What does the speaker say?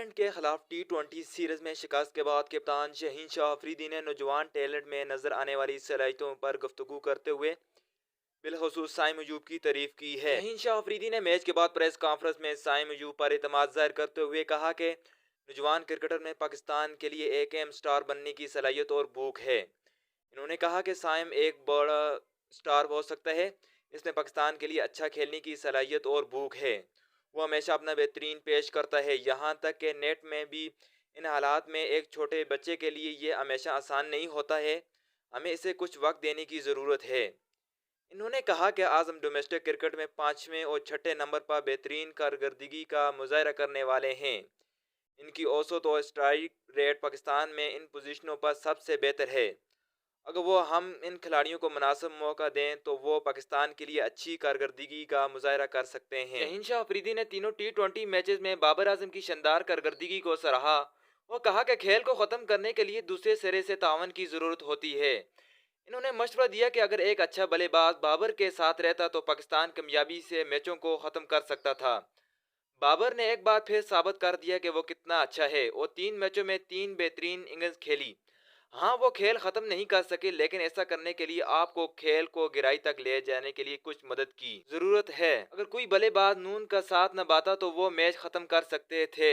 England کے خلاف T 20 series میں شکست کے بعد کپتان شہین شاہ آفریدی نے نوجوان ٹیلنٹ میں نظر آنے والی صلاحیتوں پر گفتگو کرتے ہوئے بالخصوص سائم ایوب کی تعریف کی ہے۔ شہین شاہ آفریدی نے میچ کے بعد پریس کانفرنس میں سائم ایوب پر اعتماد ظاہر کرتے ہوئے کہا کہ نوجوان کرکٹر میں پاکستان کے لیے ایک اہم سٹار بننے کی صلاحیت اور بھوک ہے۔ انہوں نے کہا کہ سائم ایک بڑا سٹار ہو سکتا ہے، اس میں پاکستان کے لیے اچھا کھیلنے کی صلاحیت اور بھوک ہے، وہ ہمیشہ اپنا بہترین پیش کرتا ہے، یہاں تک کہ نیٹ میں بھی۔ ان حالات میں ایک چھوٹے بچے کے لیے یہ ہمیشہ آسان نہیں ہوتا ہے، ہمیں اسے کچھ وقت دینے کی ضرورت ہے۔ انہوں نے کہا کہ اعظم ڈومیسٹک کرکٹ میں 5ویں اور 6 نمبر پر بہترین کارکردگی کا مظاہرہ کرنے والے ہیں۔ ان کی اوسط اور اسٹرائک ریٹ پاکستان میں ان پوزیشنوں پر سب سے بہتر ہے۔ اگر ہم ان کھلاڑیوں کو مناسب موقع دیں تو وہ پاکستان کے لیے اچھی کارکردگی کا مظاہرہ کر سکتے ہیں۔ شہین شاہ آفریدی نے تینوں ٹی 20 میچز میں بابر اعظم کی شاندار کارکردگی کو سراہا۔ وہ کہا کہ کھیل کو ختم کرنے کے لیے دوسرے سرے سے تعاون کی ضرورت ہوتی ہے۔ انہوں نے مشورہ دیا کہ اگر ایک اچھا بلے باز بابر کے ساتھ رہتا تو پاکستان کامیابی سے میچوں کو ختم کر سکتا تھا۔ بابر نے ایک بار پھر ثابت کر دیا کہ وہ کتنا اچھا ہے۔ وہ 3 میچوں میں 3 بہترین اننگز کھیلی۔ ہاں، وہ کھیل ختم نہیں کر سکے، لیکن ایسا کرنے کے لیے آپ کو کھیل کو گہرائی تک لے جانے کے لیے کچھ مدد کی ضرورت ہے۔ اگر کوئی بلے باز نون کا ساتھ نبھاتا تو وہ میچ ختم کر سکتے تھے۔